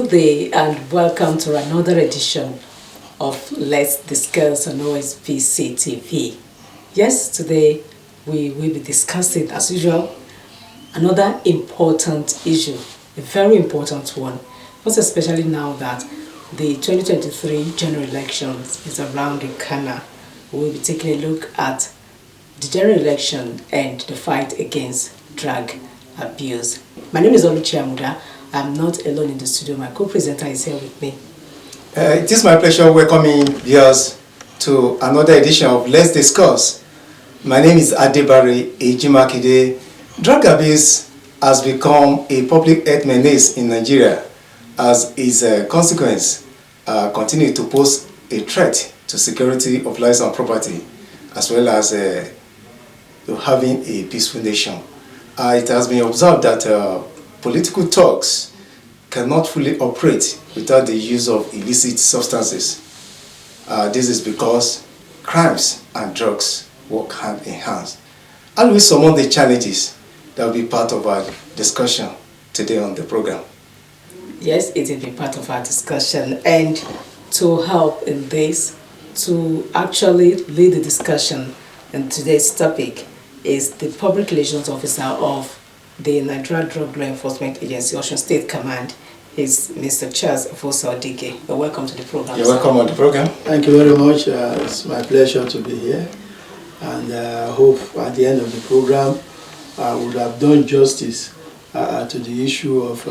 Good day and welcome to another edition of Let's Discuss on OSBC TV. Yes, today we will be discussing, as usual, another important issue, a very important one, most especially now that the 2023 general elections is around the corner. We will be taking a look at the general election and the fight against drug abuse. My name is Odigie. I'm not alone in the studio. My co-presenter is here with me. It is my pleasure welcoming viewers to another edition of Let's Discuss. My name is Adebare Ejimakide. Drug abuse has become a public health menace in Nigeria, as its consequence continue to pose a threat to security of lives and property, as well as to having a peaceful nation. It has been observed that political talks cannot fully operate without the use of illicit substances. This is because crimes and drugs work hand in hand. And we surmount the challenges that will be part of our discussion today on the program. Yes, it will be part of our discussion, and to help in this, to actually lead the discussion in today's topic is the Public Relations Officer of the Nigeria Drug Law Enforcement Agency, Osun State Command, is Mr. Charlse Odigie. Welcome to the program. You're welcome on the program. Thank you very much. It's my pleasure to be here, and I hope at the end of the program I would have done justice to the issue of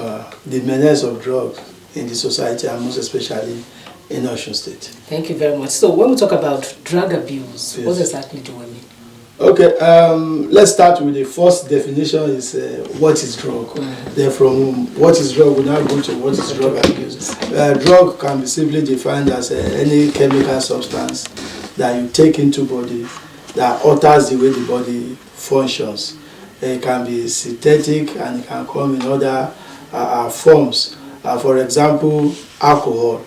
the menace of drugs in the society, and most especially in Osun State. Thank you very much. So when we talk about drug abuse, yes, what exactly do we mean? Okay, let's start with the first definition is what is drug. Then from what is drug, we now go to what is drug abuse. Drug can be simply defined as any chemical substance that you take into body that alters the way the body functions. It can be synthetic and it can come in other forms. For example, alcohol.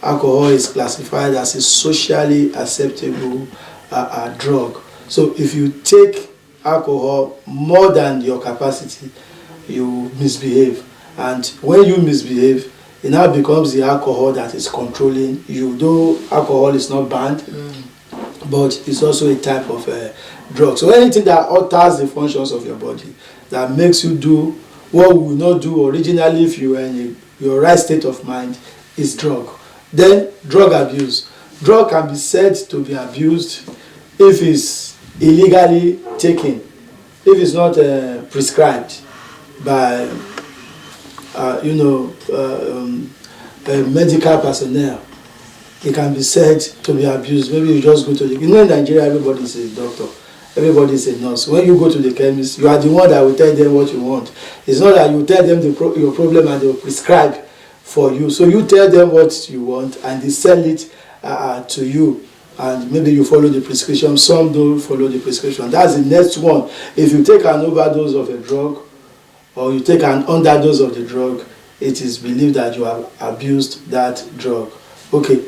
Alcohol is classified as a socially acceptable drug. So if you take alcohol more than your capacity, you misbehave. And when you misbehave, it now becomes the alcohol that is controlling you. Though alcohol is not banned, but it's also a type of drug. So anything that alters the functions of your body, that makes you do what you will not do originally if you were in your right state of mind, is drug. Then drug abuse. Drug can be said to be abused if it's illegally taken, if it's not prescribed by medical personnel. It can be said to be abused. Maybe you just go to the, in Nigeria everybody is a doctor, everybody is a nurse. When you go to the chemist, you are the one that will tell them what you want. It's not that you tell them your problem and they will prescribe for you. So you tell them what you want and they sell it to you. And maybe you follow the prescription, some don't follow the prescription. That's the next one. If you take an overdose of a drug or you take an underdose of the drug, it is believed that you have abused that drug. Okay,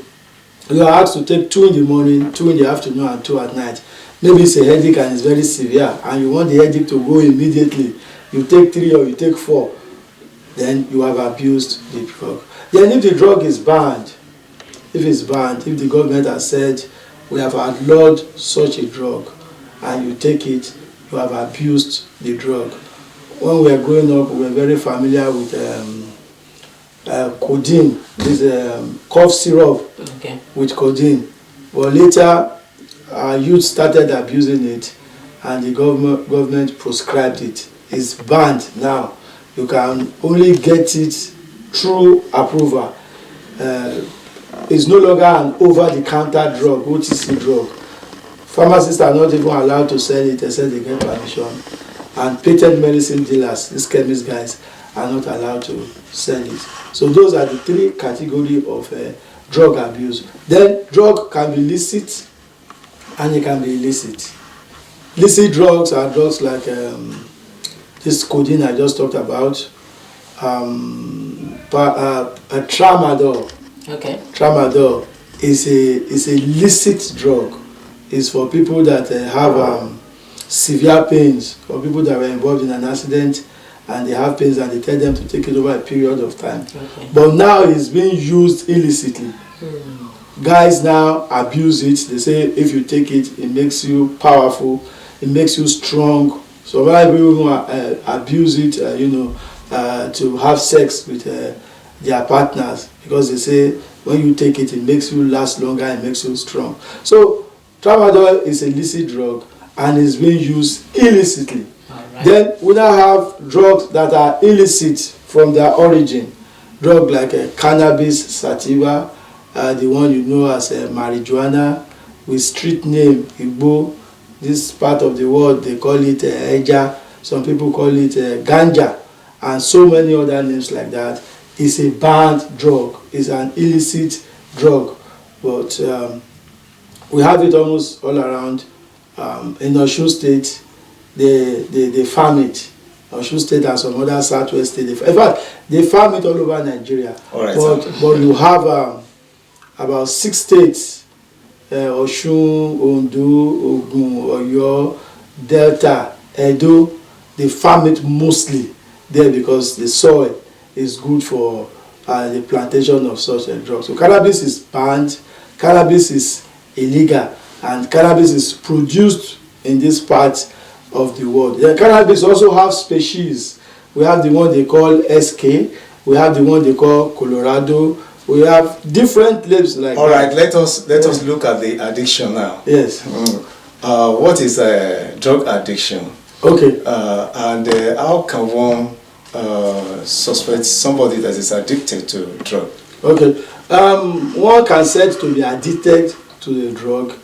you are asked to take 2 in the morning, 2 in the afternoon, and 2 at night. Maybe it's a headache and it's very severe and you want the headache to go immediately. You take 3 or you take 4, then you have abused the drug. Then if the drug is banned, if it's banned, if the government has said, we have outlawed such a drug, and you take it, you have abused the drug. When we were growing up, we were very familiar with codeine, this cough syrup with codeine. But later, our youth started abusing it, and the government prescribed it. It's banned now. You can only get it through approval. It's no longer an over-the-counter drug, OTC drug. Pharmacists are not even allowed to sell it except they get permission. And patent medicine dealers, these chemist guys, are not allowed to sell it. So those are the 3 categories of drug abuse. Then drug can be licit and it can be illicit. Licit drugs are drugs like this codeine I just talked about, tramadol. Okay. Tramadol is a licit drug. It's for people that have severe pains, or people that were involved in an accident and they have pains and they tell them to take it over a period of time. Okay. But now it's being used illicitly. Guys now abuse it. They say if you take it, it makes you powerful, it makes you strong. So many people abuse it, to have sex with their partners, because they say when you take it, it makes you last longer, it makes you strong. So tramadol is a illicit drug and is being used illicitly. Right. Then we now have drugs that are illicit from their origin. Drugs like cannabis sativa, the one you know as marijuana, with street name Igbo. This part of the world they call it eja, some people call it ganja, and so many other names like that. It's a banned drug, it's an illicit drug, but we have it almost all around. In Osun State, they farm it. Osun State and some other southwest states. In fact, they farm it all over Nigeria. All right, but you have about 6 states. Osun, Ondo, Ogun, Oyo, Delta, Edo, they farm it mostly there because the soil is good for the plantation of such a drug. So cannabis is banned, cannabis is illegal, and cannabis is produced in this part of the world. The cannabis also have species. We have the one they call SK, we have the one they call Colorado. We have different labels like All right, let us look at the addiction now. Yes. What is drug addiction? Okay. And how can one suspect somebody that is addicted to drug? Okay. One can said to be addicted to the drug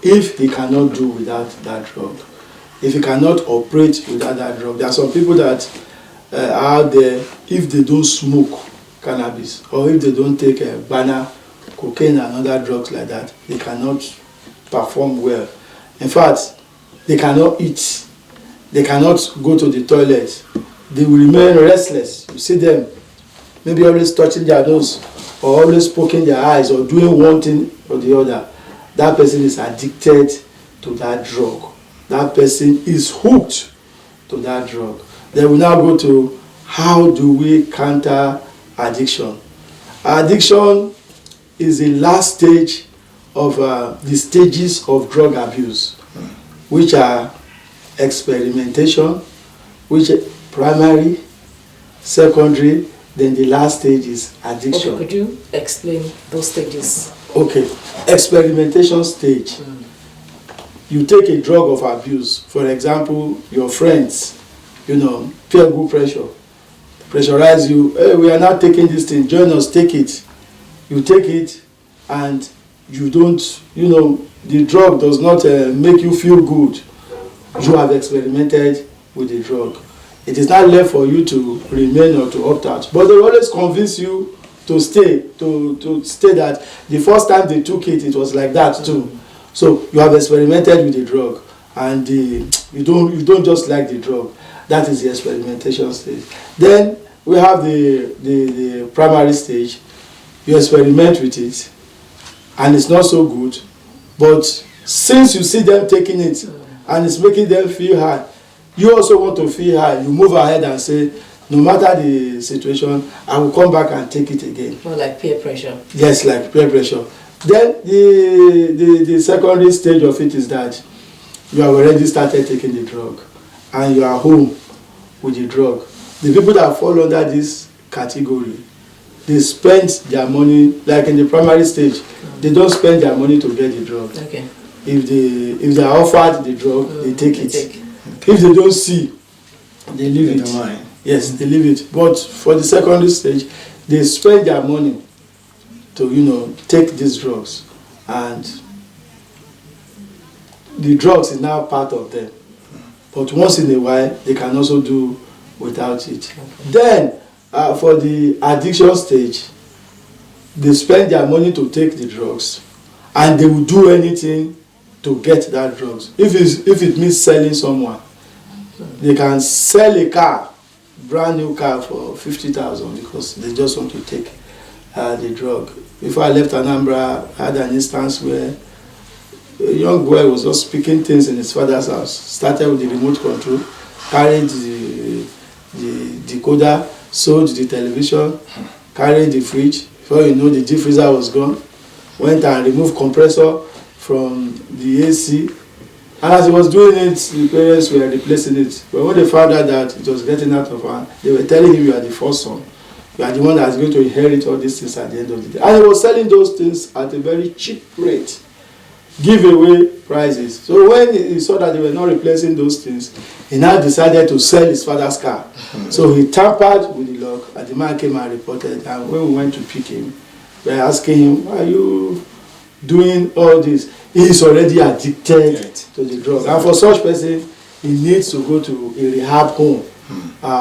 if he cannot do without that drug. If he cannot operate without that drug. There are some people that are out there, if they don't smoke cannabis, or if they don't take banana, cocaine and other drugs like that, they cannot perform well. In fact, they cannot eat, they cannot go to the toilet, they will remain restless. You see them maybe always touching their nose, or always poking their eyes, or doing one thing or the other. That person is addicted to that drug. That person is hooked to that drug. Then we now go to how do we counter addiction. Addiction is the last stage of the stages of drug abuse, which are experimentation, which are primary, secondary, then the last stage is addiction. Okay, could you explain those stages? Okay, experimentation stage. You take a drug of abuse, for example, your friends, peer group pressure, pressurize you, hey, we are not taking this thing, join us, take it. You take it and you don't, the drug does not make you feel good. You have experimented with the drug. It is not left for you to remain or to opt out. But they always convince you to stay, to stay that the first time they took it, it was like that too. So you have experimented with the drug and you don't just like the drug. That is the experimentation stage. Then we have the primary stage. You experiment with it and it's not so good, but since you see them taking it and it's making them feel high, you also want to feel high. You move ahead and say, no matter the situation, I will come back and take it again. More like peer pressure. Yes, like peer pressure. Then the secondary stage of it is that you have already started taking the drug and you are home with the drug. The people that fall under this category, they spend their money, like in the primary stage, they don't spend their money to get the drug. Okay. If they are offered the drug, they take it. If they don't see, they leave it. Don't mind. Yes, they leave it. But for the secondary stage, they spend their money to take these drugs, and the drugs is now part of them. But once in a while, they can also do without it. Okay. Then, for the addiction stage, they spend their money to take the drugs, and they will do anything to get that drugs. If it means selling someone, they can sell a car, brand new car for 50,000 because they just want to take the drug. Before I left Anambra, I had an instance where a young boy was just picking things in his father's house, started with the remote control, carried the decoder, sold the television, carried the fridge. Before you know, the deep freezer was gone. Went and removed compressor from the AC. And as he was doing it, the parents were replacing it. But when they found out that it was getting out of hand, they were telling him, you are the first son. You are the one that's going to inherit all these things at the end of the day. And he was selling those things at a very cheap rate. Giveaway prices. So when he saw that they were not replacing those things, he now decided to sell his father's car. So he tampered with the lock, and the man came and reported. And when we went to pick him, we were asking him, why are you doing all this? He is already addicted to the drug. And for such person, he needs to go to a rehab home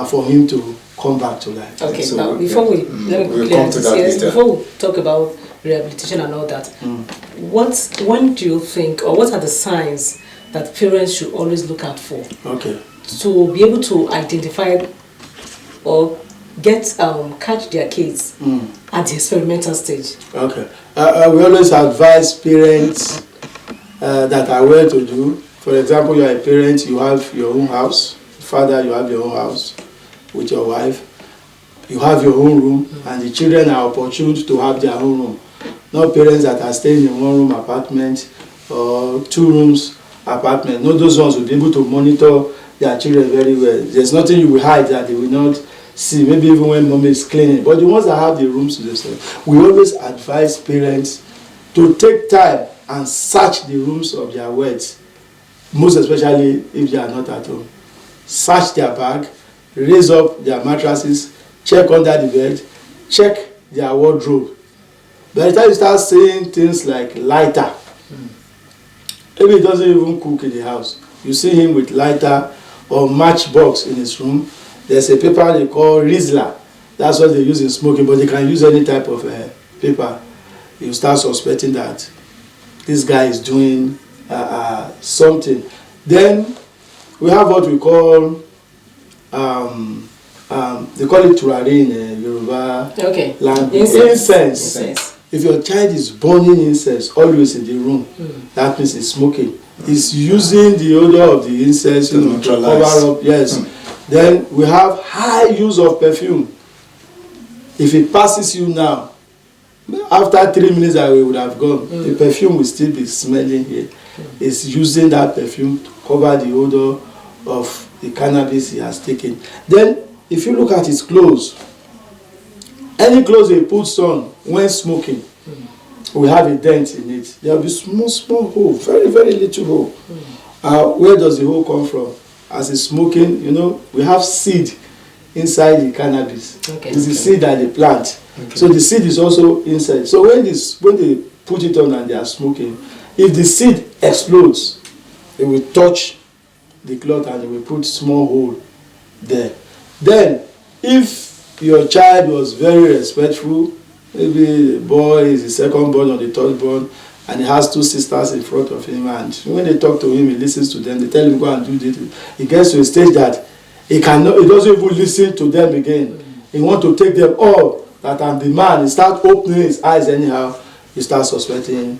for him to come back to life. Okay, so now before we come to that before we talk about rehabilitation and all that, when do you think, or what are the signs that parents should always look out for? Okay. To be able to identify or get catch their kids at the experimental stage. Okay. We always advise parents that are well to do. For example, you are a parent, you have your own house. Father, you have your own house with your wife. You have your own room, and the children are opportune to have their own room. Not parents that are staying in one room apartment or 2 rooms apartment. No, those ones will be able to monitor their children very well. There's nothing you will hide that they will not see, maybe even when mommy is cleaning. But the ones that have the rooms to themselves, we always advise parents to take time and search the rooms of their wards, most especially if they are not at home. Search their bag, raise up their mattresses, check under the bed, check their wardrobe. By the time you start seeing things like lighter, maybe he doesn't even cook in the house. You see him with lighter or matchbox in his room. There's a paper they call Rizla. That's what they use in smoking, but they can use any type of paper. You start suspecting that this guy is doing something. Then we have what we call, they call it turari in Yoruba language. Incense. If your child is burning incense always in the room, that means he's smoking. He's using the odor of the incense to cover up. Yes. Then we have high use of perfume. If it passes you now, after 3 minutes that we would have gone, the perfume will still be smelling here. It's using that perfume to cover the odor of the cannabis he has taken. Then, if you look at his clothes, any clothes he puts on when smoking, we have a dent in it. There will be small hole, very, very little hole. Where does the hole come from? As he's smoking, you know, we have seed inside the cannabis. It's the seed that they plant. So the seed is also inside. So when they put it on and they are smoking, if the seed explodes, it will touch the cloth and it will put small hole there. Then, if your child was very respectful, maybe the boy is the second born or the third born, and he has 2 sisters in front of him, and when they talk to him, he listens to them. They tell him go and do this. He gets to a stage that he doesn't even listen to them again. He wants to take them all. That I'm the man. He starts opening his eyes anyhow. He starts suspecting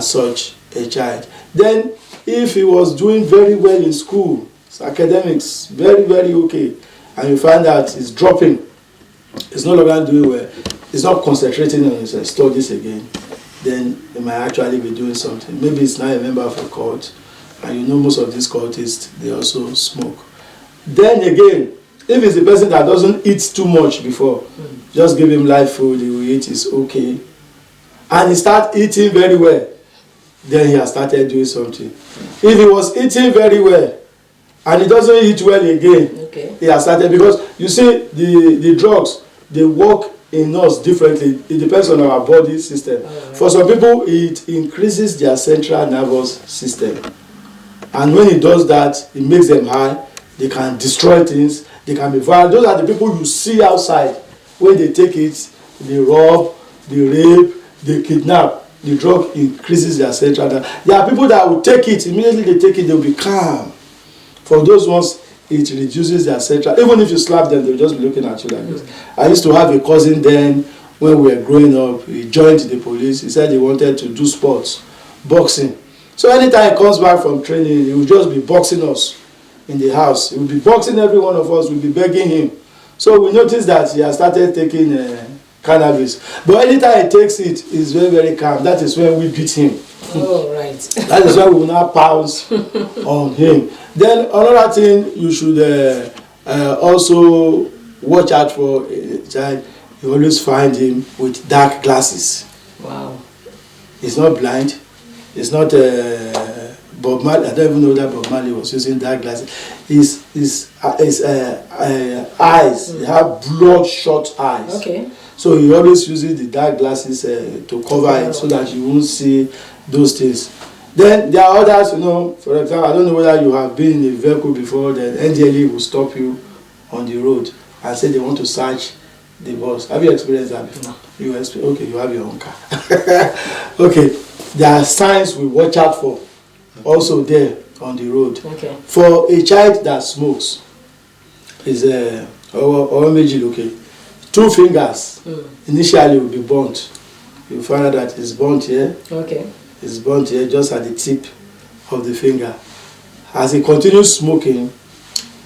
such a child. Then, if he was doing very well in school, his academics very, very okay, and you find that he's dropping, he's no longer doing well, he's not concentrating on his studies again, then he might actually be doing something. Maybe he's not a member of a cult, and you know most of these cultists, they also smoke. Then again, if it's a person that doesn't eat too much before, just give him light food, he will eat, it's okay. And he starts eating very well, then he has started doing something. If he was eating very well, and he doesn't eat well again, he has started, because you see, the drugs, they work in us differently. It depends on our body system. For some people, it increases their central nervous system. And when it does that, it makes them high. They can destroy things. They can be violent. Those are the people you see outside. When they take it, they rob, they rape, they kidnap. The drug increases their central nervous. There are people that will take it. Immediately they take it, they'll be calm. For those ones, it reduces their central. Even if you slap them, they'll just be looking at you like this. I used to have a cousin then, when we were growing up, he joined the police. He said he wanted to do sports, boxing. So anytime he comes back from training, he will just be boxing us in the house. He will be boxing every one of us. We'll be begging him So we noticed that he has started taking cannabis. But anytime he takes it, he's very, very calm. That is when we beat him. Oh, right. That is why we will not pounce on him. Then another thing you should also watch out for a child. You always find him with dark glasses. Wow. He's not blind. He's not Bob Marley. I don't even know that Bob Marley was using dark glasses. His eyes, they have bloodshot eyes. Okay. So he always uses the dark glasses to cover it so that you won't see those things. Then there are others, you know, for example, I don't know whether you have been in a vehicle before, then NDLEA will stop you on the road and say they want to search the bus. Have you experienced that before? No. Okay, you have your own car. Okay, there are signs we watch out for also there on the road. Okay. For a child that smokes, is okay. 2 fingers initially will be burnt. You find out that it's burnt here. Okay. It's burnt here just at the tip of the finger. As he continues smoking,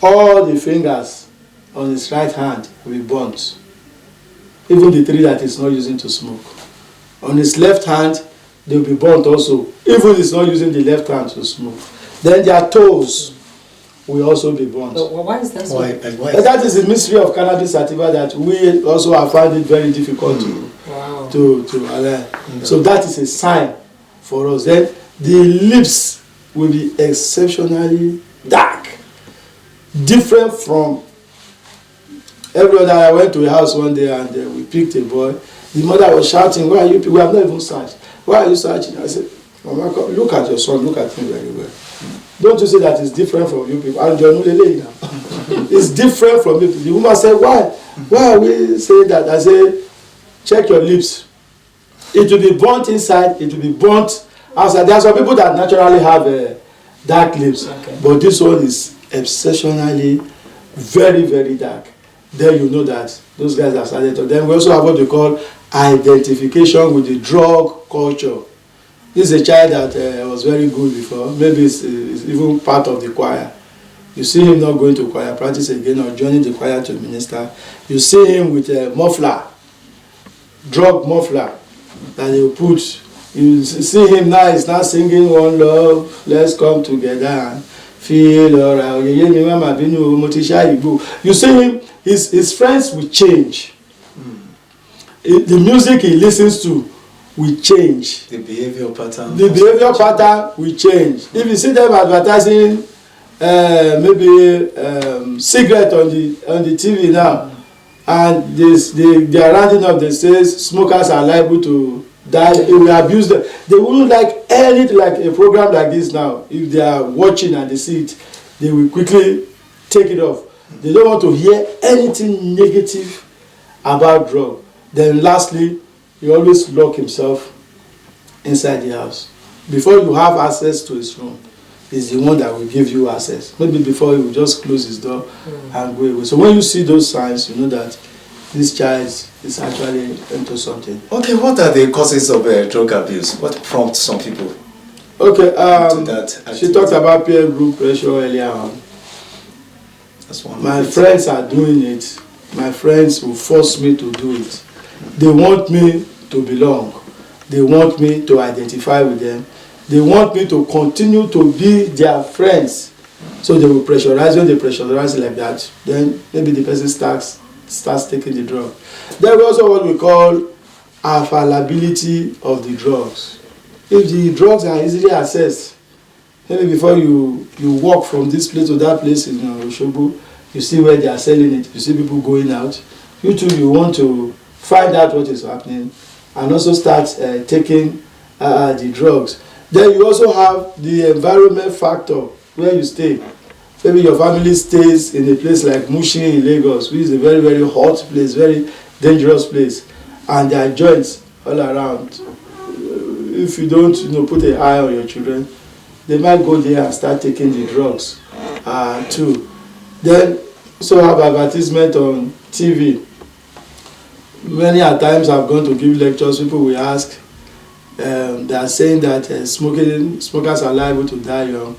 all the fingers on his right hand will be burnt. Even the 3 that he's not using to smoke. On his left hand, they will be burnt also. Even he's not using the left hand to smoke. Then their toes will also be burnt. Why is that so? Why? That is the mystery of cannabis sativa that we also have found it very difficult to learn. So that is a sign for us. Then the lips will be exceptionally dark, different from every other. I went to a house one day and we picked a boy. The mother was shouting, "Why are you people? We have not even searched. Why are you searching?" I said, "Mama, look at your son, look at him very well. Don't you say that it's different from you people?" And now. It's different from you people. The woman said, "Why? Why are we saying that?" I said, "Check your lips. It will be burnt inside, it will be burnt outside." There are some people that naturally have dark lips, but this one is exceptionally very, very dark. Then you know that those guys have started to. Then we also have what we call identification with the drug culture. This is a child that was very good before. Maybe it's even part of the choir. You see him not going to choir practice again or joining the choir to minister. You see him with a muffler, drug muffler that they will put. You see him now, he's not singing "One Love, Let's Come Together and Feel Alright." You see him, his friends will change. The music he listens to will change. The behavior pattern. The behavior pattern will change. If you see them advertising maybe cigarette on the TV now, and they are rounding up, they say smokers are liable to die, they will abuse them. They wouldn't like anything like a program like this now. If they are watching and they see it, they will quickly take it off. They don't want to hear anything negative about drug. Then lastly, he always lock himself inside the house. Before you have access to his room, he's the one that will give you access. Maybe before he will just close his door and go away. So when you see those signs, you know that this child is actually into something. Okay, what are the causes of drug abuse? What prompts some people? Okay, to that she talked about peer group pressure earlier on. That's one. My friends are doing it. My friends will force me to do it. They want me to belong. They want me to identify with them. They want me to continue to be their friends. So they will pressurize. When they pressurize like that, then maybe the person starts taking the drug. There is also what we call availability of the drugs. If the drugs are easily accessed, maybe before you walk from this place to that place in Osogbo, you see where they are selling it, you see people going out. You too, you want to find out what is happening and also start taking the drugs. Then you also have the environment factor where you stay. Maybe your family stays in a place like Mushin in Lagos, which is a very, very hot place, very dangerous place, and there are joints all around. If you don't put an eye on your children, they might go there and start taking the drugs too. Then also have advertisement on TV. Many a times I've gone to give lectures, people will ask, they are saying that smokers are liable to die young.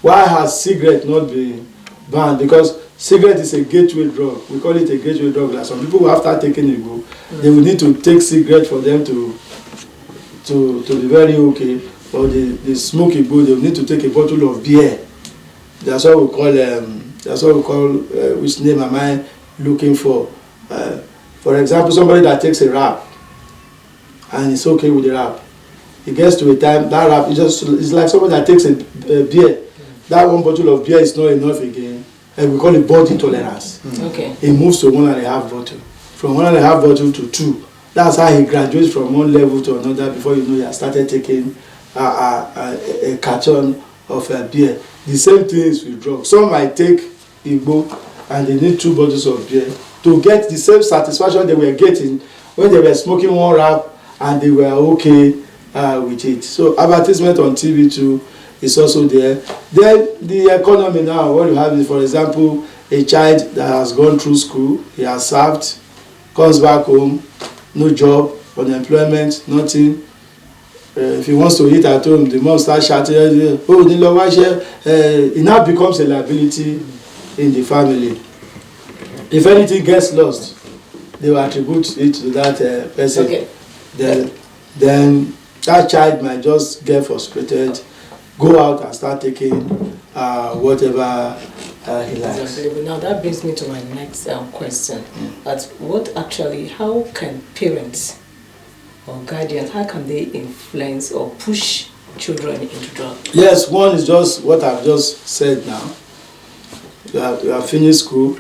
Why has cigarette not been banned? Because cigarette is a gateway drug. We call it a gateway drug. Like some people, after taking Igbo, they will need to take cigarette for them to be very okay. Or they smoke Igbo, they will need to take a bottle of beer. That's what we call. Which name am I looking for? For example, somebody that takes a rap and it's okay with the rap. It gets to a time that rap it's like somebody that takes a beer. That one bottle of beer is not enough again. And we call it body tolerance. Okay. It moves to 1.5 bottle. From 1.5 bottle to 2. That's how he graduates from one level to another. Before you know, he has started taking a carton of beer. The same thing is with drugs. Some might take Igbo and they need 2 bottles of beer to get the same satisfaction they were getting when they were smoking one wrap and they were okay with it. So advertisement on TV too is also there. Then the economy now, what you have is, for example, a child that has gone through school, he has served, comes back home, no job, unemployment, nothing. If he wants to eat at home, the mom starts shouting, oh, it now becomes a liability in the family. If anything gets lost, they will attribute it to that person. Okay. Then that child might just get frustrated, go out and start taking whatever he likes. Now that brings me to my next question. But how can parents or guardians, how can they influence or push children into drugs? Yes, one is just what I've just said now. You have finished school.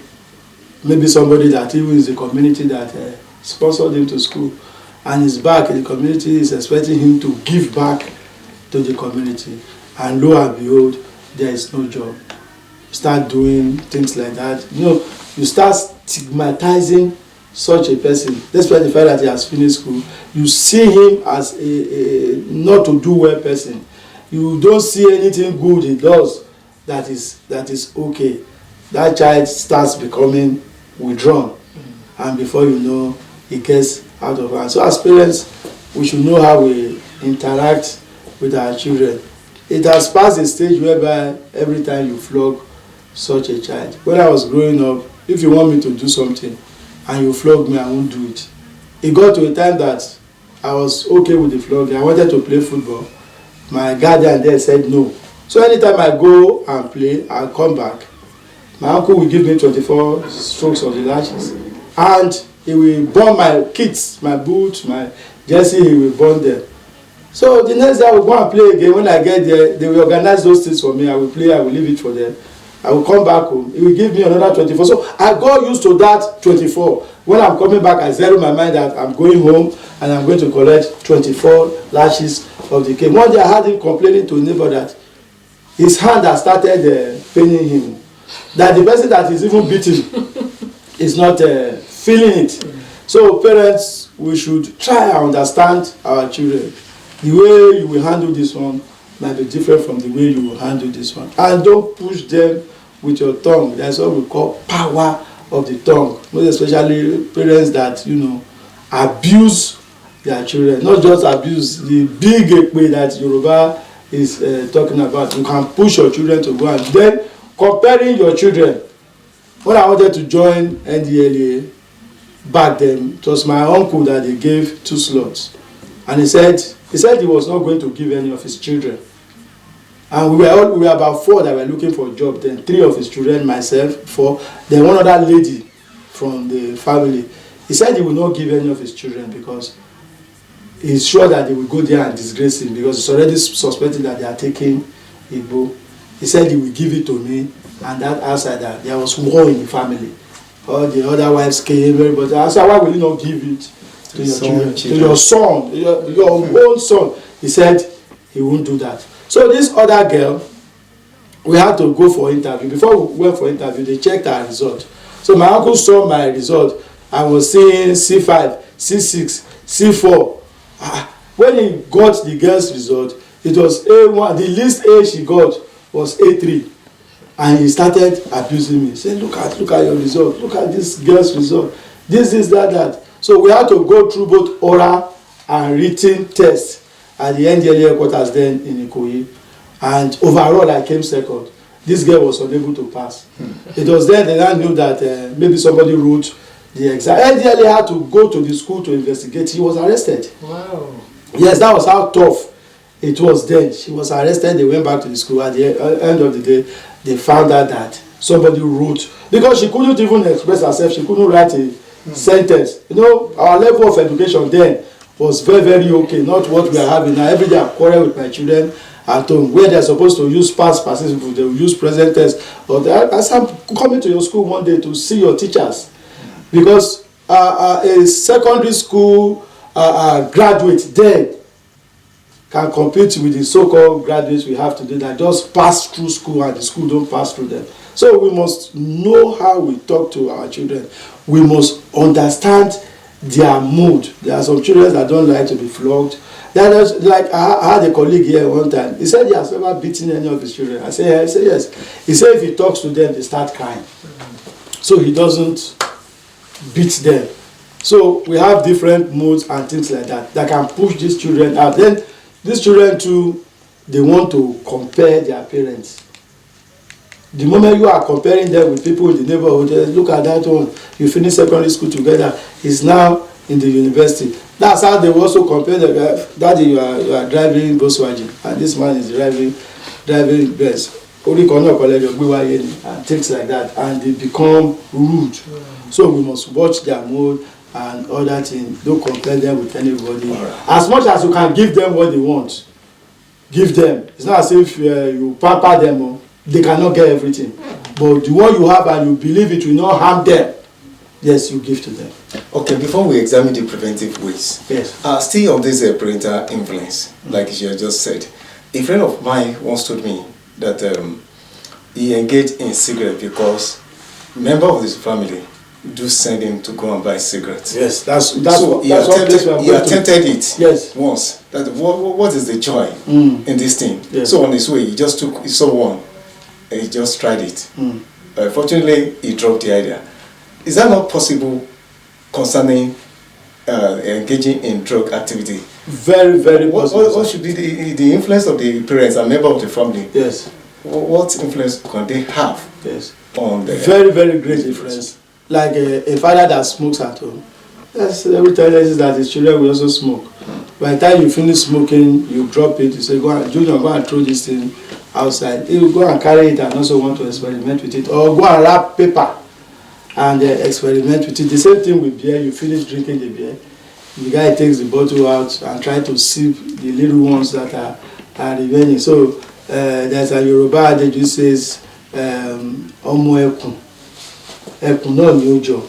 Maybe somebody that even is the community that sponsored him to school and is back in the community is expecting him to give back to the community. And lo and behold, there is no job. You start doing things like that. You start stigmatizing such a person, despite the fact that he has finished school. You see him as a not to do well person. You don't see anything good he does that is okay. That child starts becoming withdrawn, and before you know, it gets out of hand. So as parents, we should know how we interact with our children. It has passed a stage whereby every time you flog such a child. When I was growing up, if you want me to do something and you flog me, I won't do it. It got to a time that I was okay with the flogging. I wanted to play football. My guardian there said no. So anytime I go and play, I'll come back. My uncle will give me 24 strokes of the lashes, and he will burn my kits, my boots, my jersey, he will burn them. So the next day I will go and play again. When I get there, they will organize those things for me. I will play, I will leave it for them. I will come back home. He will give me another 24. So I got used to that 24. When I'm coming back, I zero my mind that I'm going home and I'm going to collect 24 lashes of the cane. One day I had him complaining to a neighbor that his hand has started paining him. That the person that is even beating is not feeling it. So parents, we should try and understand our children. The way you will handle this one might be different from the way you will handle this one. And don't push them with your tongue. That's what we call power of the tongue. Most especially parents that, abuse their children. Not just abuse, the big ekpe that Yoruba is talking about. You can push your children to go, and then comparing your children. When I wanted to join NDLEA back then, it was my uncle that they gave 2 slots. And he said he was not going to give any of his children. And we were about 4 that were looking for a job. Then 3 of his children, myself, 4. Then one other lady from the family. He said he will not give any of his children because he's sure that they will go there and disgrace him, because he's already suspecting that they are taking Igbo. He said he will give it to me, and that outside that there was war in the family. All the other wives came, everybody. I said, why will you not give it to your children, to your son, your own son? He said he won't do that. So this other girl, we had to go for interview. Before we went for interview, they checked our result. So my uncle saw my result. I was seeing C5, C6, C4. When he got the girl's result, it was A1. The least A she got was A3. And he started abusing me. Saying, look at your result. Look at this girl's result. This, that. So we had to go through both oral and written tests at the NDLEA headquarters then in Ikoyi. And overall, I came second. this girl was unable to pass. It was then they now knew that maybe somebody wrote the exam. NDLEA had to go to the school to investigate. He was arrested. Wow. Yes, that was how tough it was then. She was arrested. They went back to the school. At the end of the day, they found out that somebody wrote, because she couldn't even express herself. She couldn't write a sentence. You know, our level of education then was very, very okay. Not what we are having now. Every day I quarrel with my children at home, where they're supposed to use past participle, they will use present tense. Or as I'm coming to your school one day to see your teachers, because a secondary school graduate then can compete with the so-called graduates we have today that just pass through school and the school don't pass through them. So we must know how we talk to our children. We must understand their mood. There are some children that don't like to be flogged. Like I had a colleague here one time. He said he has never beaten any of his children. I said yes. He said if he talks to them, they start crying. So he doesn't beat them. So we have different moods and things like that can push these children out. Then these children too, they want to compare their parents. The moment you are comparing them with people in the neighborhood, look at that one, you finish secondary school together, he's now in the university. That's how they also compare the guy. Daddy, you are driving Volkswagen, and this man is driving Benz. And things like that, and they become rude. So we must watch their mood and all that thing. Don't compare them with anybody. As much as you can give them what they want, give them. It's not as if you pamper them. They cannot get everything. But the one you have and you believe it will not harm them, yes, you give to them. Okay, before we examine the preventive ways, yes. Still on this parental influence, like you just said, a friend of mine once told me that he engaged in cigarette because member of his family do send him to go and buy cigarettes. Yes, that's so he attempted it. Yes. Once. That what is the joy in this thing? Yes. So on his way, he saw one, and he just tried it. Fortunately, he dropped the idea. Is that not possible concerning engaging in drug activity? Very, very possible. What should be the influence of the parents and member of the family? Yes. What influence can they have? Yes. On the very, very great influence. Like a father that smokes at home. Yes, every time he says that his children will also smoke. By the time you finish smoking, you drop it, you say, Junior, go and throw this thing outside. He will go and carry it and also want to experiment with it. Or go and wrap paper and experiment with it. The same thing with beer. You finish drinking the beer, the guy takes the bottle out and try to sip the little ones that are remaining. So there's a Yoruba adage which says, Omo ekun. Ekun no ni ojo.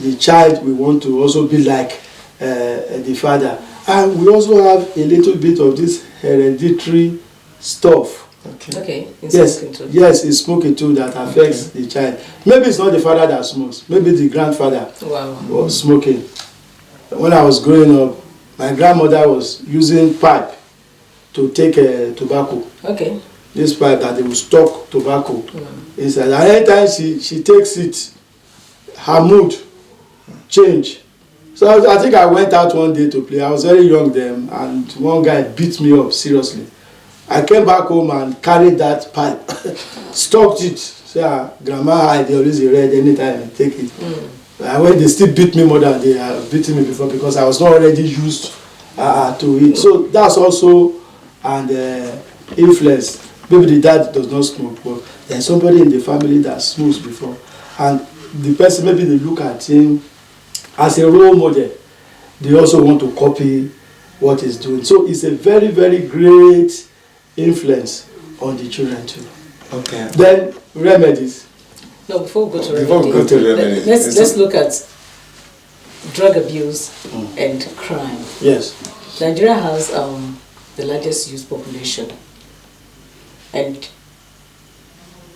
The child we want to also be like the father. And we also have a little bit of this hereditary stuff. Okay. Yes, it's smoking too that affects the child. Maybe it's not the father that smokes. Maybe the grandfather was smoking. When I was growing up, my grandmother was using pipe to take tobacco. Okay. This pipe that they will stock tobacco inside. And anytime she takes it, her mood change. So I think I went out one day to play. I was very young then, and one guy beat me up seriously. I came back home and carried that pipe, stocked it. So grandma, I always read anytime I take it. And when they still beat me more than they have beaten me before because I was not already used to it. So that's also an influence. Maybe the dad does not smoke, but there's somebody in the family that smokes before. And the person, maybe they look at him as a role model. They also want to copy what he's doing. So it's a very, very great influence on the children too. Okay. Then remedies. No, before we go to remedies, let's look at drug abuse and crime. Yes. Nigeria has the largest youth population, and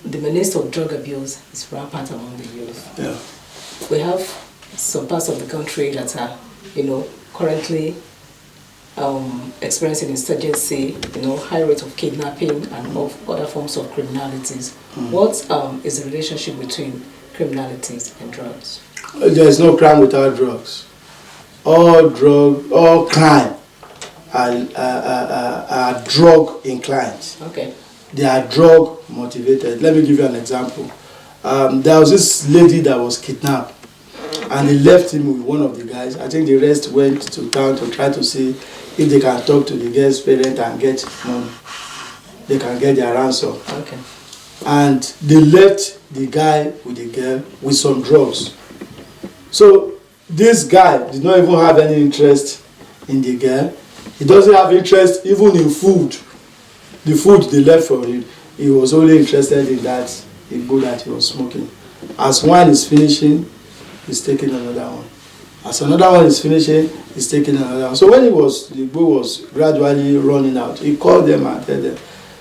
the menace of drug abuse is rampant among the youth. Yeah. We have some parts of the country that are, currently experiencing insurgency, high rate of kidnapping and of other forms of criminalities. What is the relationship between criminalities and drugs? There is no crime without drugs. All crime are drug inclined. Okay. they are drug motivated. Let me give you an example. There was this lady that was kidnapped, and they left him with one of the guys. I think the rest went to town to try to see if they can talk to the girl's parent and get money. They can get their ransom. Okay. And they left the guy with the girl with some drugs. So this guy did not even have any interest in the girl. He doesn't have interest even in food. The food they left for him, he was only interested in that igbo that he was smoking. As one is finishing, he's taking another one. As another one is finishing, he's taking another one. So when the igbo was gradually running out, he called them and told them,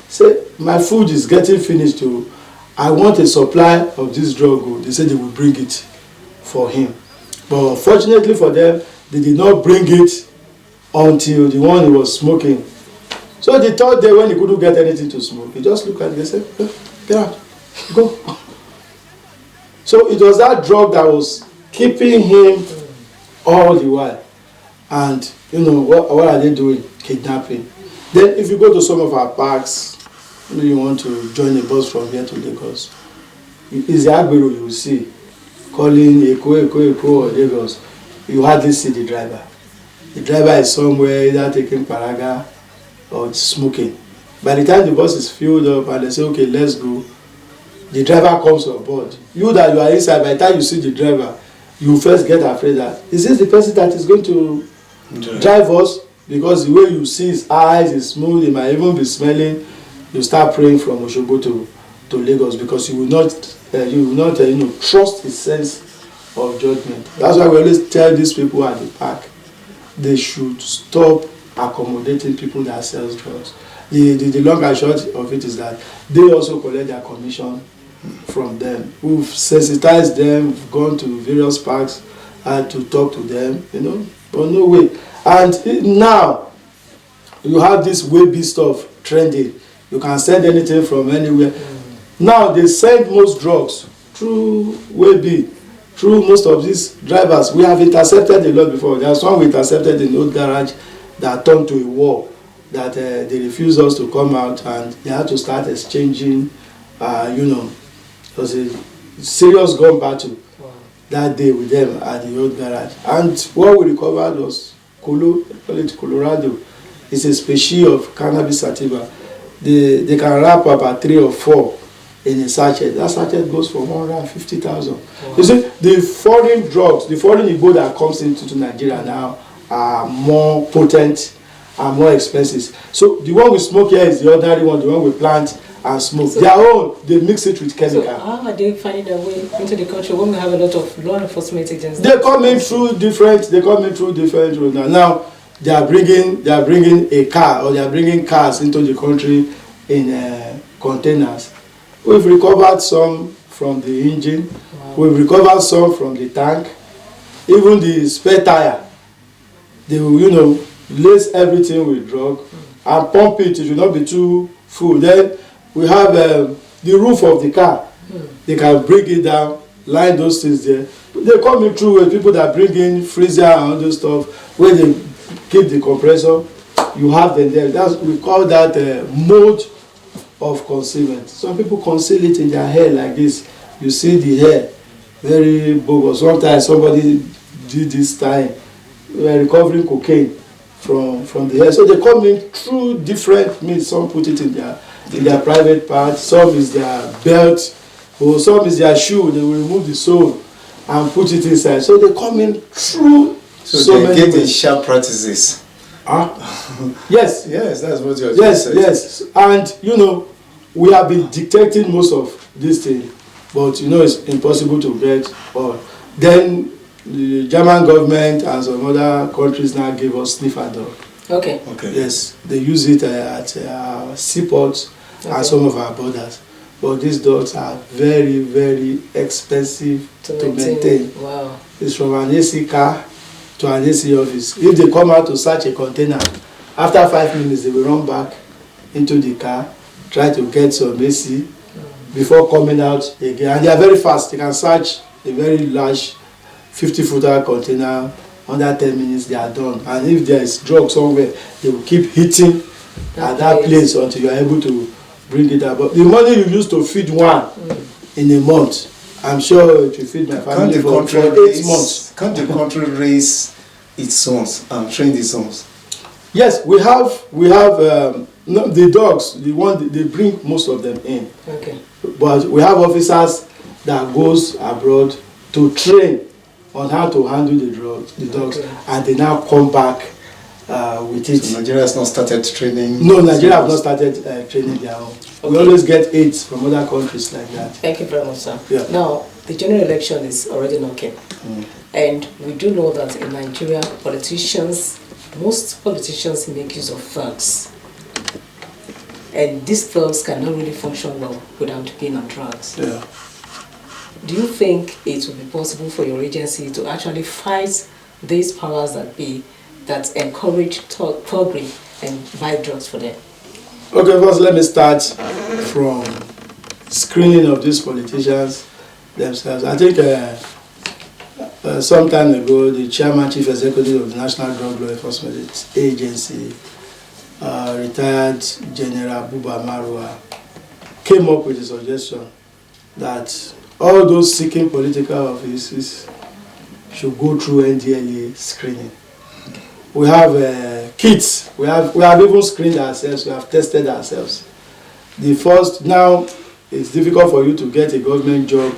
say, my food is getting finished too. I want a supply of this drug. They said they will bring it for him. But unfortunately for them, they did not bring it until the one he was smoking. So the third day when he couldn't get anything to smoke, he just looked at it and said, get out, go. So it was that drug that was keeping him all the while. And you know, what are they doing? Kidnapping. Then if you go to some of our parks, you want to join a bus from here to Lagos, it's the Agbero you will see calling Eko or Lagos. You hardly see the driver. The driver is somewhere either taking paraga or smoking. By the time the bus is filled up and they say, okay, let's go, the driver comes on board. You that you are inside, by the time you see the driver, you first get afraid that, is this the person that is going to drive us? Because the way you see his eyes, his smooth, he might even be smelling. You start praying from Osogbo to Lagos because you will not trust his sense of judgment. That's why we always tell these people at the park, they should stop accommodating people that sell drugs. The long and short of it is that they also collect their commission from them. We've sensitized them, we've gone to various parks to talk to them, but no way. And now you have this webby stuff trending. You can send anything from anywhere. Now they send most drugs through webby, through most of these drivers. We have intercepted a lot before. There's one we intercepted in the old garage that turned to a war, that they refused us to come out and they had to start exchanging, it was a serious gun battle that day with them at the old garage. And what we recovered was Colorado. It's a species of cannabis sativa. They can wrap up at 3 or 4 in a sachet. That sachet goes for 150,000. Wow. You see, the foreign drugs, the foreign igbo that comes into Nigeria now are more potent and more expensive. So the one we smoke here is the ordinary one, the one we plant and smoke. So, their own, they mix it with chemical. So how are they finding their way into the country when we have a lot of law enforcement agencies? They come in through different roads now. They are bringing a car, or they are bringing cars into the country in containers. We've recovered some from the engine. Wow. We've recovered some from the tank. Even the spare tire. They will, lace everything with drug and pump it. It will not be too full. Then we have the roof of the car. They can bring it down, line those things there. They come in through with people that bring in freezer and all those stuff where they keep the compressor. You have them there. We call that mode of concealment. Some people conceal it in their hair like this. You see the hair, very bogus. Sometimes somebody did this time. We are recovering cocaine from the hair. So they come in through different means. Some put it in their private part. Some is their belt, or some is their shoe. They will remove the sole and put it inside. So they come in through. So they get the sharp practices. Yes. Yes, that's what you're saying. Yes. And we have been dictating most of this thing, but it's impossible to get all. Then the German government and some other countries now give us sniffer dog. Okay. Yes, they use it at seaports and some of our borders. But these dogs are very, very expensive to maintain. Wow. It's from an AC car to an AC office. If they come out to search a container, after 5 minutes they will run back into the car, try to get some AC before coming out again. And they are very fast. They can search a very large 50-footer container. Under 10 minutes they are done. And if there is drug somewhere, they will keep hitting at that place until you are able to bring it out. But the money you use to feed one in a month, I'm sure it will feed my family for 8 months. Can't the country raise its sons and train the sons? Yes, we have no, the dogs, the one they bring most of them in. Okay. But we have officers that goes abroad to train on how to handle the dogs, okay. And they now come back with it. So Nigeria has not started training? No, Nigeria has not started training their own. Okay. We always get aids from other countries like that. Thank you very much, sir. Yeah. Now, the general election is already knocking. And we do know that in Nigeria, most politicians make use of thugs. And these thugs cannot really function well without being on drugs. Yeah. Do you think it will be possible for your agency to actually fight these powers that be that encourage thuggery and buy drugs for them? Okay, first let me start from screening of these politicians themselves. I think some time ago, the chairman, chief executive of the National Drug Law Enforcement Agency, retired General Buba Marwa, came up with a suggestion that all those seeking political offices should go through NDLEA screening. We have kits. We have even screened ourselves. We have tested ourselves. The first, now it's difficult for you to get a government job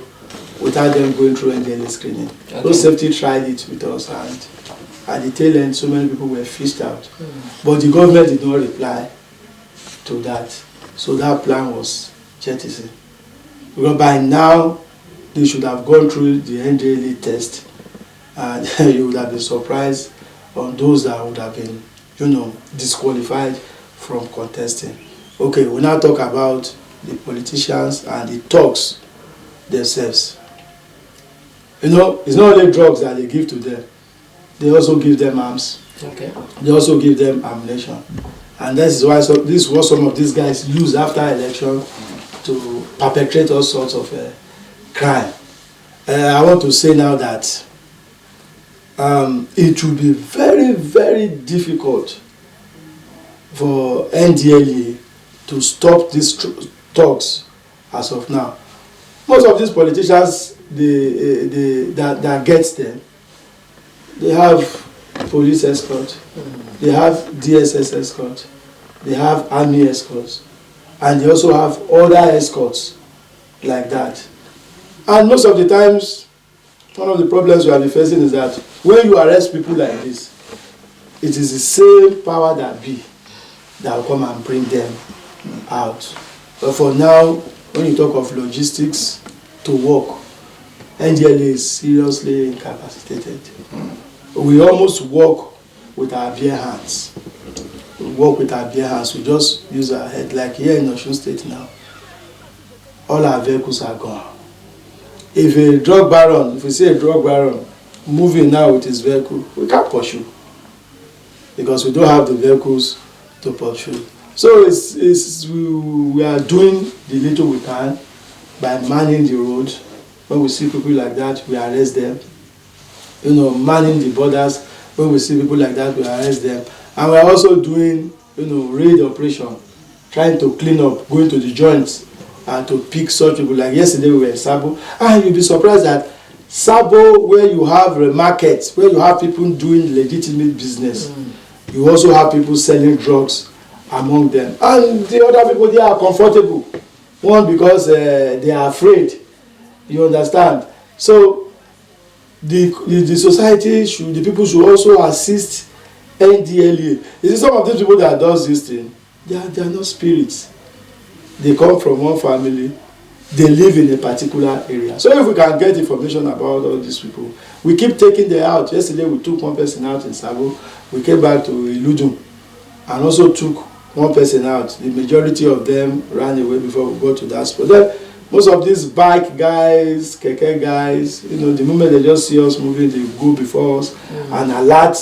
without them going through NDLEA screening. Okay. Those safety tried it with us, and at the tail end, so many people were fished out. But the government did not reply to that. So that plan was jettisoned. Because by now, they should have gone through the NDLEA test, and you would have been surprised on those that would have been, disqualified from contesting. Okay, we now talk about the politicians and the thugs themselves. It's not only drugs that they give to them. They also give them arms. Okay. They also give them ammunition. And this is why this is what some of these guys use after election to perpetrate all sorts of crime. I want to say now that it will be very, very difficult for NDLEA to stop these thugs as of now. Most of these politicians that gets them, they have police escort, they have DSS escort, they have army escorts, and they also have other escorts like that. And most of the times, one of the problems we are facing is that when you arrest people like this, it is the same power that be that will come and bring them out. But for now, when you talk of logistics to work, NDLEA is seriously incapacitated. We almost work with our bare hands. We work with our bare hands. We just use our head. Like here in Osun State now, all our vehicles are gone. If we see a drug baron moving now with his vehicle, we can't pursue because we don't have the vehicles to pursue. So we are doing the little we can by manning the road. When we see people like that, we arrest them. Manning the borders. When we see people like that, we arrest them. And we are also doing, raid operation, trying to clean up, going to the joints and to pick such people. Like yesterday, we were in Sabo. And you'll be surprised that Sabo, where you have a market, where you have people doing legitimate business, you also have people selling drugs among them. And the other people, they are comfortable. One, because they are afraid. You understand? So the society the people should also assist NDLEA. You see, some of these people that does this thing, they are not spirits. They come from one family. They live in a particular area. So if we can get information about all these people, we keep taking them out. Yesterday we took one person out in Sabo. We came back to Iludun and also took one person out. The majority of them ran away before we got to that spot. Then most of these bike guys, keke guys, the moment they just see us moving, they go before us and alert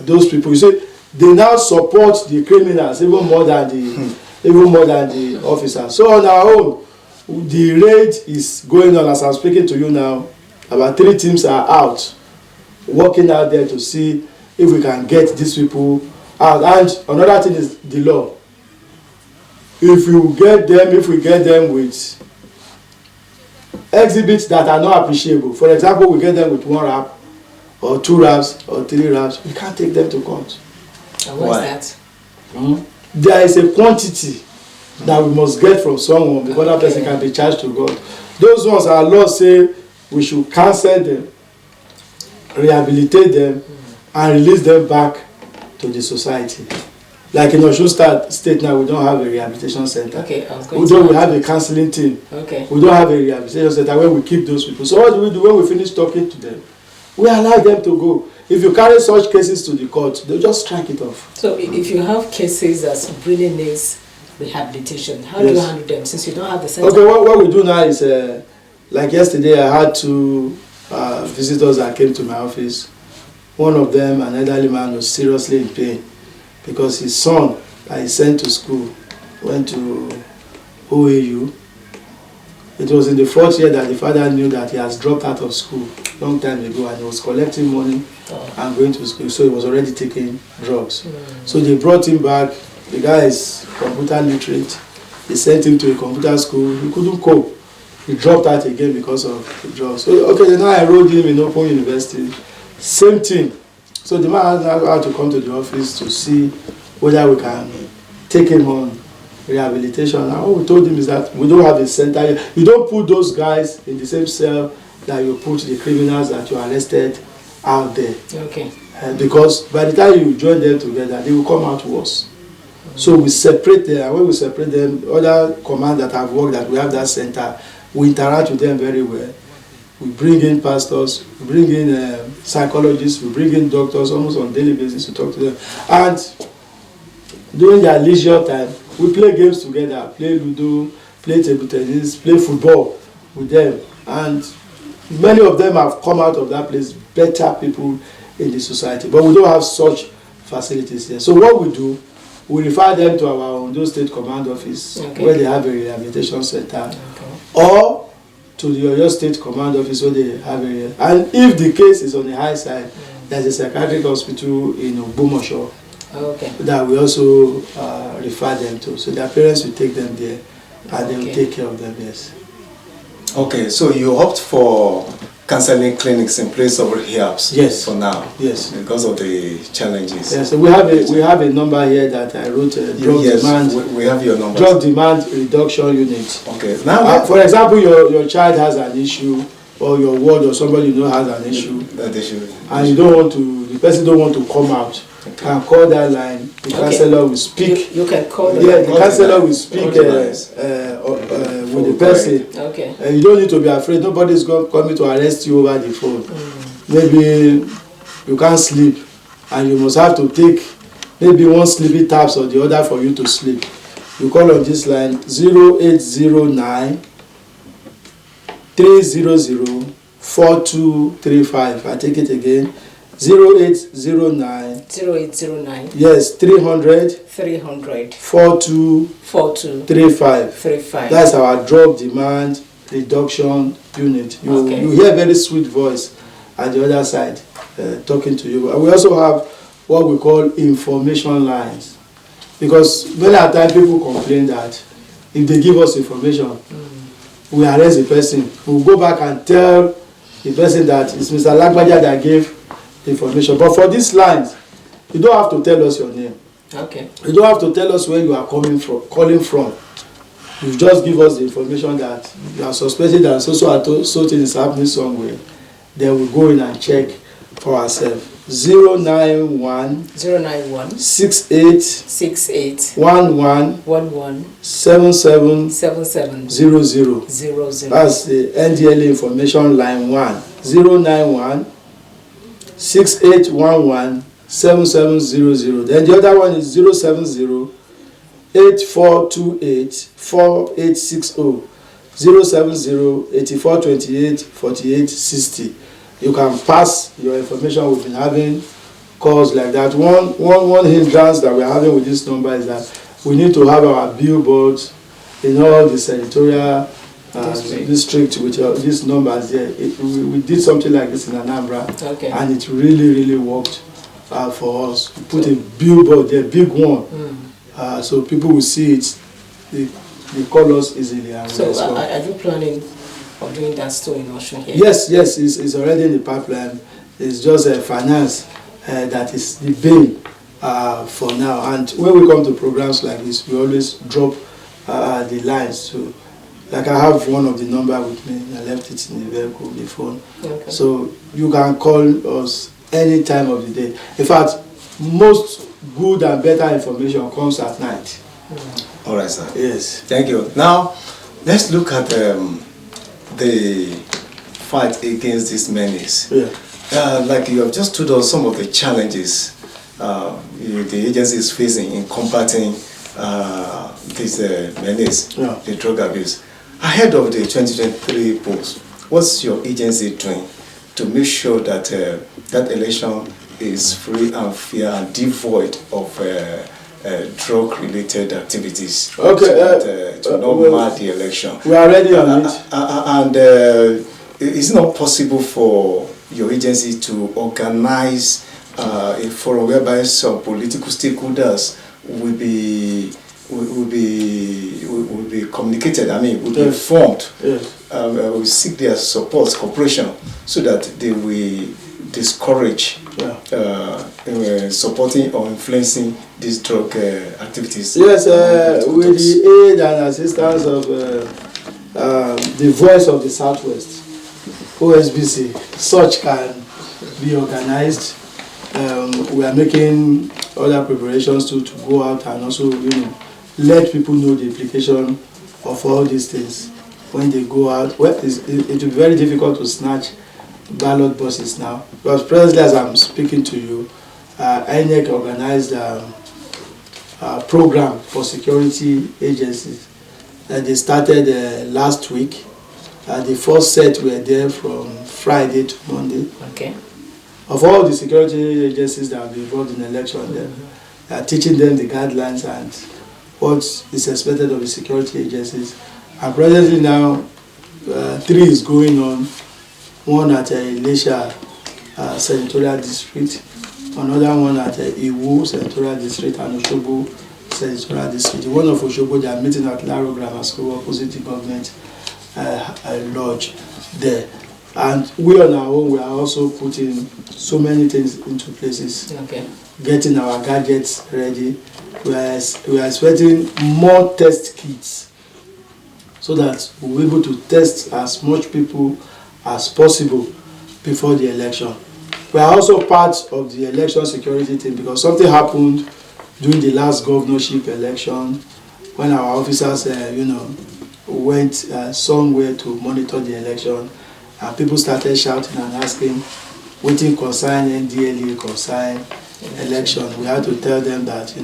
those people. You see, they now support the criminals even more than the officers. So on our own, the raid is going on. As I'm speaking to you now, about 3 teams are out, working out there to see if we can get these people out. And another thing is the law. if we get them with exhibits that are not appreciable, for example, we get them with 1 rap or 2 raps or 3 raps, we can't take them to court. And what is that? There is a quantity that we must get from someone before that person can be charged to God. Those ones, our law say we should cancel them, rehabilitate them, and release them back to the society. Like in Osun State now, we don't have a rehabilitation center. Okay, we have a counseling team. Okay. We don't have a rehabilitation center where we keep those people. So what do we do when we finish talking to them? We allow them to go. If you carry such cases to the court, they'll just strike it off. So if you have cases that really needs rehabilitation, how do you handle them since you don't have the center? Okay, what we do now is, like yesterday, I had 2 visitors that came to my office. One of them, an elderly man, was seriously in pain because his son that he sent to school went to OAU. It was in the 4th year that the father knew that he has dropped out of school long time ago, and he was collecting money and going to school, so he was already taking drugs. So they brought him back. The guy is computer literate. They sent him to a computer school. He couldn't cope. He dropped out again because of the drugs. So okay, then I enrolled him in Open University. Same thing. So the man had to come to the office to see whether we can take him on rehabilitation. And what we told him is that we don't have a center here. You don't put those guys in the same cell that you put the criminals that you arrested out there. Okay. Because by the time you join them together, they will come out worse. So we separate them, and when we separate them, other commands that have worked, that we have that center, we interact with them very well. We bring in pastors, we bring in psychologists, we bring in doctors almost on a daily basis to talk to them. And during their leisure time, we play games together, play Ludo, play table tennis, play football with them. And many of them have come out of that place better people in the society. But we don't have such facilities here. So what we do, we refer them to our Ondo State Command Office, where they have a rehabilitation center, or to the Oyo State Command Office where they have a... And if the case is on the high side, there's a psychiatric hospital in Ogbomoso that we also refer them to. So their parents will take them there, and they will take care of them, yes. Okay, so you opt for counseling clinics in place of rehabs. Yes. For now. Yes. Because of the challenges. Yes. So we have a number here that I wrote. Drug demand. We have your number. Drug demand reduction unit. Okay. Now, for example, your child has an issue, or your ward or somebody you know has an issue. That issue. And you don't want to. The person don't want to come out. Can call that line. The counselor will speak. You can call the line. The counselor will speak with the person. Okay. You don't need to be afraid. Nobody's coming to arrest you over the phone. Maybe you can't sleep, and you must have to take maybe one sleepy taps or the other for you to sleep. You call on this line 0809 300 4235. I take it again. 0809 yes 300 42 35. That's our drug demand reduction unit. You hear a very sweet voice at the other side talking to you. And we also have what we call information lines, because many a time people complain that if they give us information, we arrest the person. We'll go back and tell the person that it's Mr. Lagbaja that gave information. But for these lines, you don't have to tell us your name. Okay. You don't have to tell us where you are calling from. You just give us the information that you are suspected that so thing is happening somewhere. Then we go in and check for ourselves. 091 68 11 77 00. That's the NDLEA information line 1. 091 6811 7700. Then the other one is 070 8428 4860. 070 8428 4860. You can pass your information. We've been having calls like that. One hindrance that we're having with this number is that we need to have our billboards in all the senatorial district with these numbers there. We did something like this in Anambra, and it really worked for us. We put a billboard there, big one, so people will see it they call us easily. And so are you planning of doing that too in Osun here? Yes, it's already in the pipeline. It's just a finance that is the bane for now. And when we come to programs like this, we always drop the lines to, like I have one of the number with me. I left it in the vehicle, the phone. Okay. So you can call us any time of the day. In fact, most good and better information comes at night. All right, sir. Yes. Thank you. Now, let's look at the fight against this menace. Yeah. Like you have just told us some of the challenges the agency is facing in combating this menace, the drug abuse. Ahead of the 2023 polls, what's your agency doing to make sure that that election is free and fair and devoid of drug-related activities? Okay. So that to not mar the election. We are ready on it. And it's not possible for your agency to organize a forum whereby some political stakeholders will be communicated. I mean, will be informed. Yes. We seek their support, cooperation, so that they will discourage supporting or influencing these drug activities. Yes, with the aid and assistance of the Voice of the Southwest, OSBC, such can be organized. We are making other preparations to go out and also, let people know the implication of all these things when they go out. Well, it will be very difficult to snatch ballot boxes now, because presently, as I'm speaking to you, INEC organized a program for security agencies. They started last week. The first set were there from Friday to Monday. Okay. Of all the security agencies that will be involved in the election, they are teaching them the guidelines and what is expected of the security agencies. And presently now, 3 is going on. One at Elisha Senatorial District, another one at Iwu Senatorial District, and Osogbo Senatorial District. The one of Osogbo, they are meeting at Laro Grammar School opposite the government lodge there. And we on our own, we are also putting so many things into places, getting our gadgets ready. We are expecting more test kits so that we'll be able to test as much people as possible before the election. We are also part of the election security team because something happened during the last governorship election when our officers, went somewhere to monitor the election. And people started shouting and asking, what concern NDLEA concern election. We had to tell them that,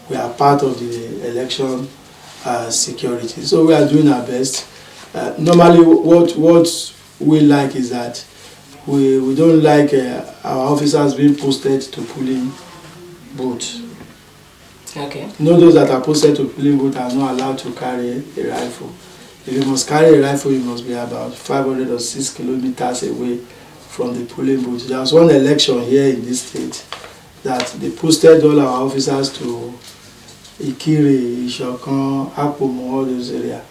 we are part of the election security. So we are doing our best. Normally, what we like is that we don't like our officers being posted to polling booths. Okay. Those that are posted to polling booths are not allowed to carry a rifle. If you must carry a rifle, you must be about 500 or 6 kilometers away from the polling booth. There was one election here in this state that they posted all our officers to Ikire, Ishokan, Apomo, all those areas.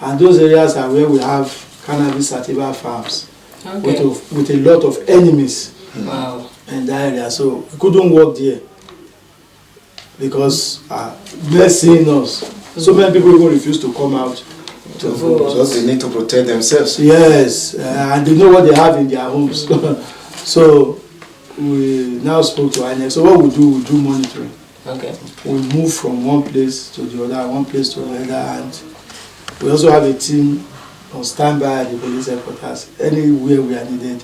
And those areas are where we have cannabis sativa farms with a lot of enemies in that area. So we couldn't work there because they're seeing us. So many people even refuse to come out to vote. Because they need to protect themselves. Yes, and they know what they have in their homes. So we now spoke to INEC. So what we do monitoring. Okay. We move from one place to the other, one place to the other, and we also have a team on standby at the police headquarters. Anywhere we are needed,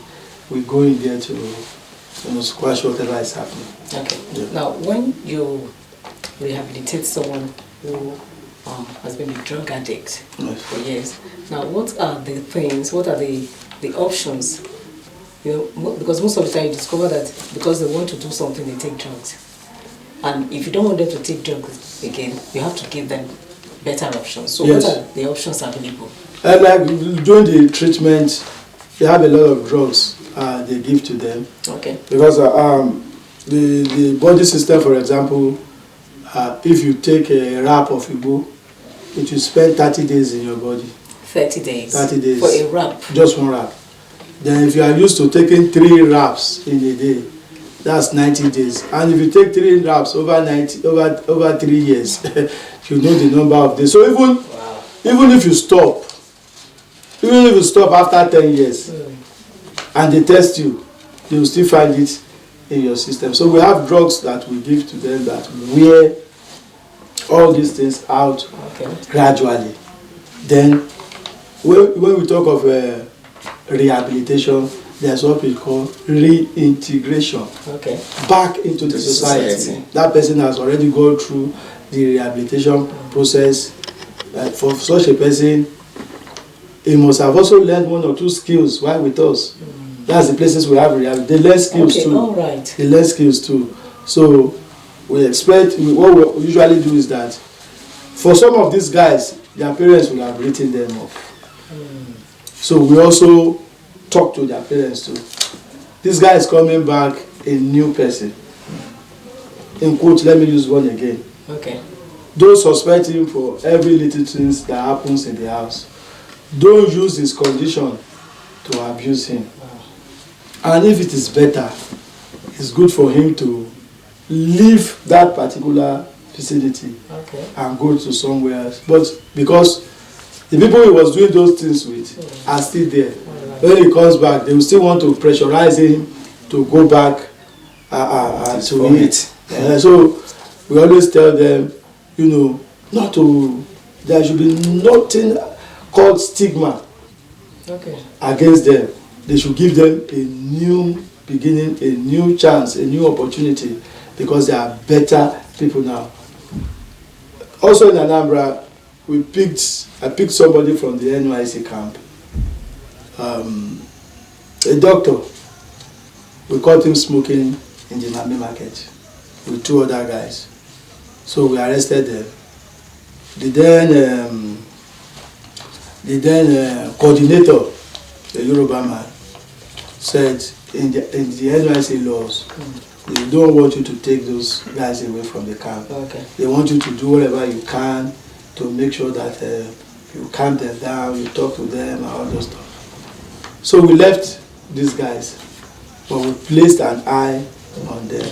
we go in there to squash whatever is happening. Okay. Yeah. Now, when you rehabilitate someone who has been a drug addict for years, now what are the things, what are the options? Because most of the time you discover that because they want to do something, they take drugs. And if you don't want them to take drugs again, you have to give them better options. So what are the options available? Like during the treatment, they have a lot of drugs they give to them. Okay. Because the body system, for example, if you take a wrap of Igbo, it will spend 30 days in your body. 30 days. 30 days. For a wrap. Just one wrap. Then if you are used to taking 3 wraps in a day, that's 90 days. And if you take 3 wraps over 3 years, you know the number of days. So even if you stop after 10 years and they test you, they will still find it in your system. So we have drugs that we give to them that wear all these things out gradually. Then when we talk of rehabilitation, there's what we call reintegration back into the society. That person has already gone through the rehabilitation process. For such a person, he must have also learned 1 or 2 skills while with us. That's the places we have rehabilitation. They learn skills too. All right. They learn skills too. So we expect, what we usually do is that for some of these guys, their parents will have written them off. So we also talk to their parents too. This guy is coming back a new person. In quote, let me use one again. Don't suspect him for every little things that happens in the house. Don't use his condition to abuse him. And if it is better, it's good for him to leave that particular vicinity and go to somewhere else. But because the people he was doing those things with are still there. When he comes back, they will still want to pressurize him to go back to it. So we always tell them, you know, not to, there should be nothing called stigma against them. They should give them a new beginning, a new chance, a new opportunity, because they are better people now. Also in Anambra, I picked somebody from the NYC camp, a doctor. We caught him smoking in the Mami market with 2 other guys. So we arrested them. The then coordinator, the Yoruba man, said in the NYC laws, they don't want you to take those guys away from the camp. They want you to do whatever you can to make sure that you calm them down, you talk to them and all those stuff. So we left these guys, but we placed an eye on them.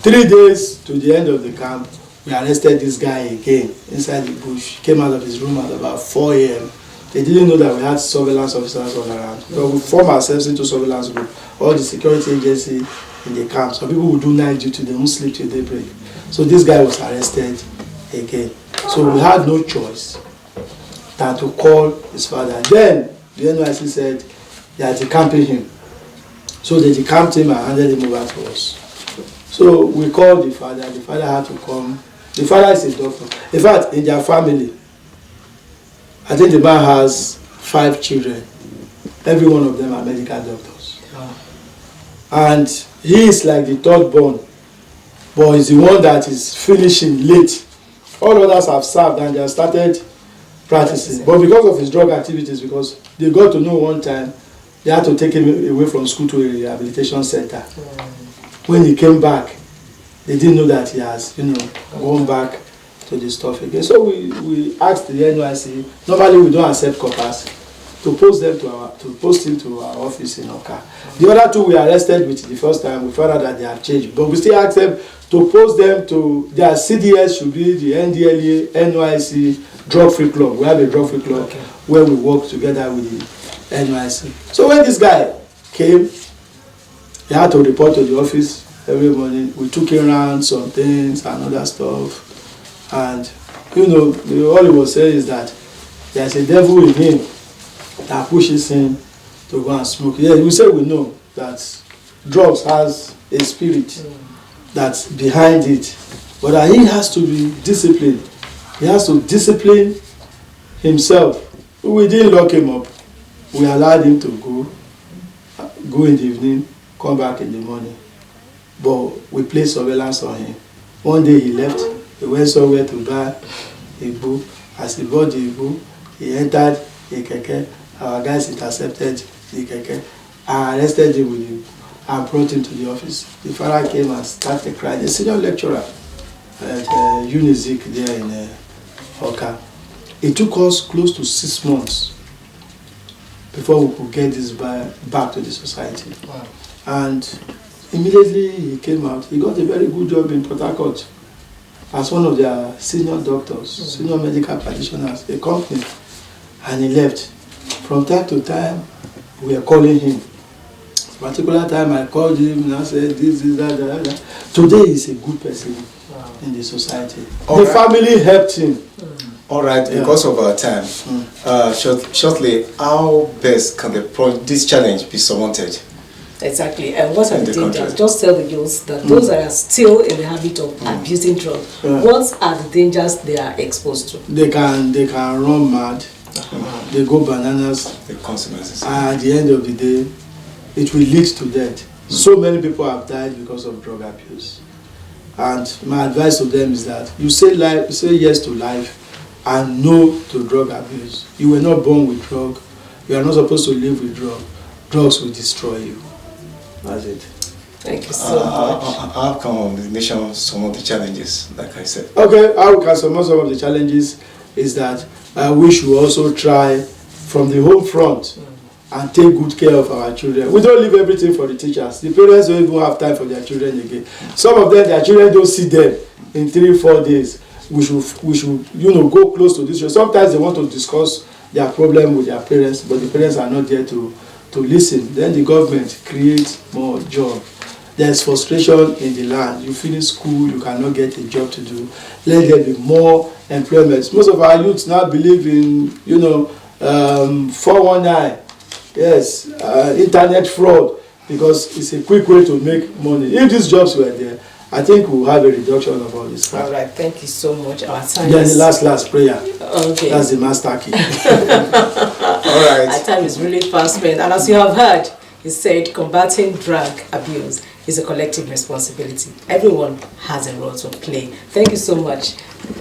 3 days to the end of the camp, we arrested this guy again inside the bush. He came out of his room at about 4 a.m. They didn't know that we had surveillance officers all around. But we formed ourselves into surveillance group, all the security agency in the camp. Some people would do night duty, they won't sleep till daybreak. So this guy was arrested again. So we had no choice than to call his father. Then the NYC said they are decamping him. So they decamped him and handed him over to us. So we called the father had to come. The father is a doctor. In fact, in their family, I think the man has 5 children. Every one of them are medical doctors. And he is like the 3rd born, but he's the one that is finishing late. All others have served and they have started practicing. But because of his drug activities, because they got to know one time, they had to take him away from school to a rehabilitation center. When he came back, they didn't know that he has, gone back to the stuff again. So we asked the NYC. Normally we don't accept coppers, to post him to our office in Oka. The other 2 we arrested with the first time. We found out that they have changed, but we still asked them to post them to their CDS. Should be the NDLEA NYC drug-free club. We have a drug-free club where we work together with the NYC. So when this guy came, he had to report to the office every morning. We took him around some things and other stuff. And, all he was saying is that there's a devil in him that pushes him to go and smoke. Yeah, we say we know that drugs has a spirit that's behind it. But that he has to be disciplined. He has to discipline himself. We didn't lock him up. We allowed him to go in the evening, come back in the morning. But we placed surveillance on him. One day he left, he went somewhere to buy a book. As he bought the book, he entered a keke. Our guys intercepted the keke and arrested him with him and brought him to the office. The father came and started crying. The senior lecturer at Unizik there in Okay. It took us close to 6 months before we could get this back to the society. Wow. And immediately he came out, he got a very good job in Port Harcourt as one of their senior doctors, senior medical practitioners, a company, and he left. From time to time, we were calling him. Particular time I called him and I said this, that. Today he's a good person in the society. The family helped him. All right, because of our time, shortly, how best can this challenge be surmounted? Exactly, and what are the dangers? Just tell the youths that those that are still in the habit of abusing drugs, what are the dangers they are exposed to? They can run mad, they go bananas. The consequences. At the end of the day, it will lead to death. So many people have died because of drug abuse. And my advice to them is that you say yes to life and no to drug abuse. You were not born with drug. You are not supposed to live with drug. Drugs will destroy you. That's it. Thank you so much. How come the nation some of the challenges, like I said? Okay, how we can surmount some of the challenges is that we should also try from the home front and take good care of our children. We don't leave everything for the teachers. The parents don't even have time for their children again. Some of them, their children don't see them in 3-4 days. We should go close to this. Sometimes they want to discuss their problem with their parents, but the parents are not there to listen. Then the government creates more jobs. There's frustration in the land. You finish school, you cannot get a job to do. Let there be more employment. Most of our youths now believe in 419. Yes, internet fraud, because it's a quick way to make money. If these jobs were there, I think we'll have a reduction of all this. All right, thank you so much. Our time then the last prayer. Okay. That's the master key. All right. Our time is really fast spent, and as you have heard, he said combating drug abuse is a collective responsibility. Everyone has a role to play. Thank you so much,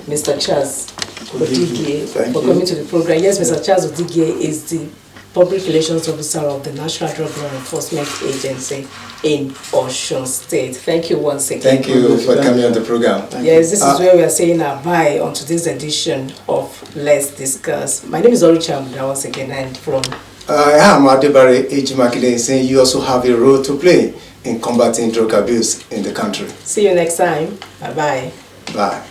Mr. Charlse Odigie, for coming to the program. Yes, Mr. Charlse Odigie is the Public Relations Officer of the National Drug Law Enforcement Agency in Osun State. Thank you once again. Thank you for coming on the program. Yes, this is where we are saying our bye on today's edition of Let's Discuss. My name is Odigie once again, and from I am Odigie saying you also have a role to play in combating drug abuse in the country. See you next time. Bye-bye. Bye.